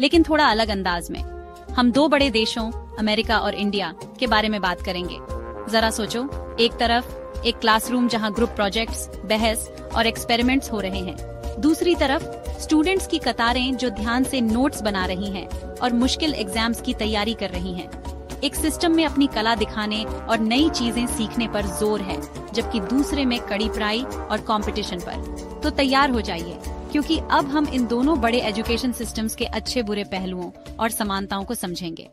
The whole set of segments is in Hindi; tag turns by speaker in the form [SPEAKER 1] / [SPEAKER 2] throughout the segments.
[SPEAKER 1] लेकिन थोड़ा अलग अंदाज में। हम दो बड़े देशों अमेरिका और इंडिया के बारे में बात करेंगे। जरा सोचो, एक तरफ एक क्लासरूम जहां ग्रुप प्रोजेक्ट्स, बहस और एक्सपेरिमेंट्स हो रहे हैं, दूसरी तरफ स्टूडेंट्स की कतारें जो ध्यान से नोट्स बना रही हैं और मुश्किल एग्जाम्स की तैयारी कर रही हैं। एक सिस्टम में अपनी कला दिखाने और नई चीजें सीखने पर जोर है, जबकि दूसरे में कड़ी पढ़ाई और कंपटीशन पर। तो तैयार हो जाइए, क्योंकि अब हम इन दोनों बड़े एजुकेशन सिस्टम्स के अच्छे बुरे पहलुओं और समानताओं को समझेंगे।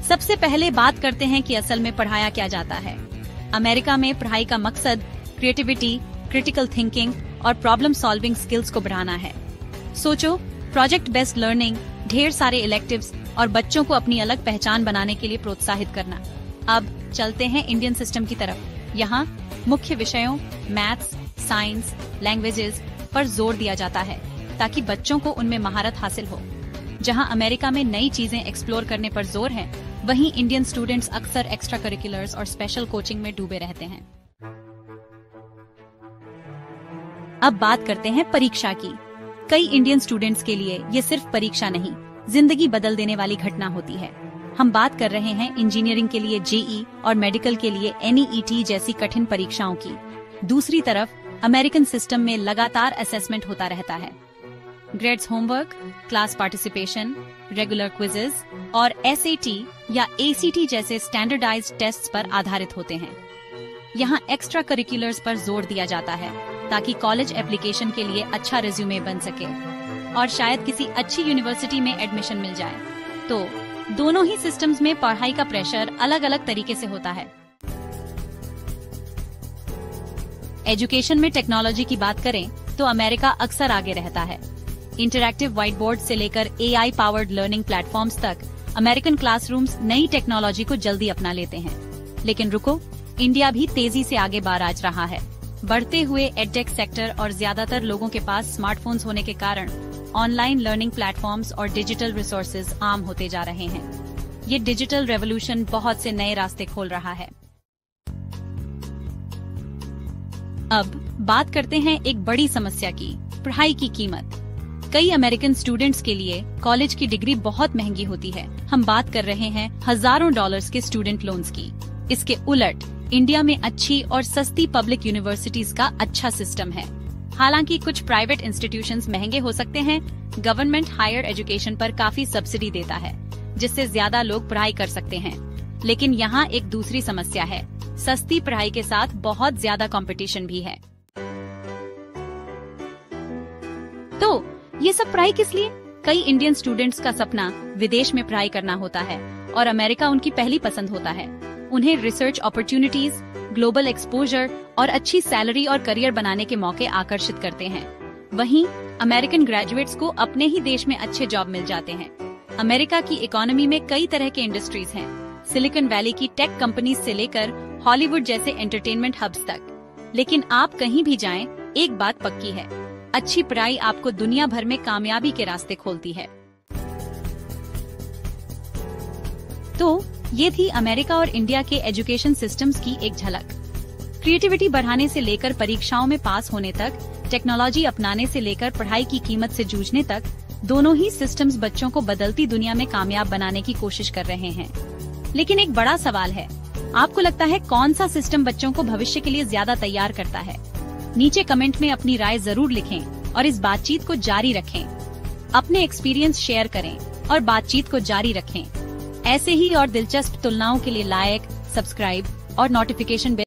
[SPEAKER 1] सबसे पहले बात करते हैं कि असल में पढ़ाया क्या जाता है। अमेरिका में पढ़ाई का मकसद क्रिएटिविटी, क्रिटिकल थिंकिंग और प्रॉब्लम सॉल्विंग स्किल्स को बढ़ाना है। सोचो, प्रोजेक्ट बेस्ड लर्निंग, ढेर सारे इलेक्टिव्स और बच्चों को अपनी अलग पहचान बनाने के लिए प्रोत्साहित करना। अब चलते हैं इंडियन सिस्टम की तरफ। यहाँ मुख्य विषयों मैथ्स, साइंस, लैंग्वेजेस पर जोर दिया जाता है ताकि बच्चों को उनमें महारत हासिल हो। जहाँ अमेरिका में नई चीजें एक्सप्लोर करने पर जोर है, वहीं इंडियन स्टूडेंट्स अक्सर एक्स्ट्रा करिकुलर्स और स्पेशल कोचिंग में डूबे रहते हैं। अब बात करते हैं परीक्षा की। कई इंडियन स्टूडेंट्स के लिए ये सिर्फ परीक्षा नहीं, जिंदगी बदल देने वाली घटना होती है। हम बात कर रहे हैं इंजीनियरिंग के लिए जेई और मेडिकल के लिए एनईईटी जैसी कठिन परीक्षाओं की। दूसरी तरफ अमेरिकन सिस्टम में लगातार असेसमेंट होता रहता है। Grades homework, class participation, regular quizzes और एसएटी या एसीटी जैसे स्टैंडर्डाइज्ड टेस्ट्स पर आधारित होते हैं। यहाँ एक्स्ट्रा करिकुलर्स पर जोर दिया जाता है ताकि कॉलेज एप्लीकेशन के लिए अच्छा रिज्यूमे बन सके और शायद किसी अच्छी यूनिवर्सिटी में एडमिशन मिल जाए। तो दोनों ही सिस्टम्स में पढ़ाई का प्रेशर अलग अलग तरीके से होता है। एजुकेशन में टेक्नोलॉजी की बात करें तो अमेरिका अक्सर आगे रहता है। इंटरैक्टिव व्हाइट बोर्ड से लेकर एआई पावर्ड लर्निंग प्लेटफॉर्म्स तक अमेरिकन क्लासरूम्स नई टेक्नोलॉजी को जल्दी अपना लेते हैं। लेकिन रुको, इंडिया भी तेजी से आगे बाराज रहा है। बढ़ते हुए एडटेक सेक्टर और ज्यादातर लोगों के पास स्मार्टफोन्स होने के कारण ऑनलाइन लर्निंग प्लेटफॉर्म्स और डिजिटल रिसोर्सेज आम होते जा रहे हैं। ये डिजिटल रेवोल्यूशन बहुत से नए रास्ते खोल रहा है। अब बात करते हैं एक बड़ी समस्या की, पढ़ाई की कीमत। कई अमेरिकन स्टूडेंट्स के लिए कॉलेज की डिग्री बहुत महंगी होती है। हम बात कर रहे हैं हजारों डॉलर्स के स्टूडेंट लोन्स की। इसके उलट इंडिया में अच्छी और सस्ती पब्लिक यूनिवर्सिटीज का अच्छा सिस्टम है। हालांकि कुछ प्राइवेट इंस्टीट्यूशंस महंगे हो सकते हैं, गवर्नमेंट हायर एजुकेशन पर काफी सब्सिडी देता है, जिससे ज्यादा लोग पढ़ाई कर सकते हैं। लेकिन यहाँ एक दूसरी समस्या है, सस्ती पढ़ाई के साथ बहुत ज्यादा कंपटीशन भी है। तो ये सब पढ़ाई किस लिए? कई इंडियन स्टूडेंट्स का सपना विदेश में पढ़ाई करना होता है और अमेरिका उनकी पहली पसंद होता है। उन्हें रिसर्च अपॉर्चुनिटीज, ग्लोबल एक्सपोजर और अच्छी सैलरी और करियर बनाने के मौके आकर्षित करते हैं। वहीं अमेरिकन ग्रेजुएट्स को अपने ही देश में अच्छे जॉब मिल जाते हैं। अमेरिका की इकोनॉमी में कई तरह के इंडस्ट्रीज हैं, सिलिकॉन वैली की टेक कंपनीज से लेकर हॉलीवुड जैसे एंटरटेनमेंट हब्स तक। लेकिन आप कहीं भी जाएं, एक बात पक्की है, अच्छी पढ़ाई आपको दुनिया भर में कामयाबी के रास्ते खोलती है। तो ये थी अमेरिका और इंडिया के एजुकेशन सिस्टम्स की एक झलक। क्रिएटिविटी बढ़ाने से लेकर परीक्षाओं में पास होने तक, टेक्नोलॉजी अपनाने से लेकर पढ़ाई की कीमत से जूझने तक, दोनों ही सिस्टम्स बच्चों को बदलती दुनिया में कामयाब बनाने की कोशिश कर रहे हैं। लेकिन एक बड़ा सवाल है, आपको लगता है कौन सा सिस्टम बच्चों को भविष्य के लिए ज्यादा तैयार करता है? नीचे कमेंट में अपनी राय जरूर लिखें और इस बातचीत को जारी रखें। अपने एक्सपीरियंस शेयर करें और बातचीत को जारी रखें। ऐसे ही और दिलचस्प तुलनाओं के लिए लाइक, सब्सक्राइब और नोटिफिकेशन बेल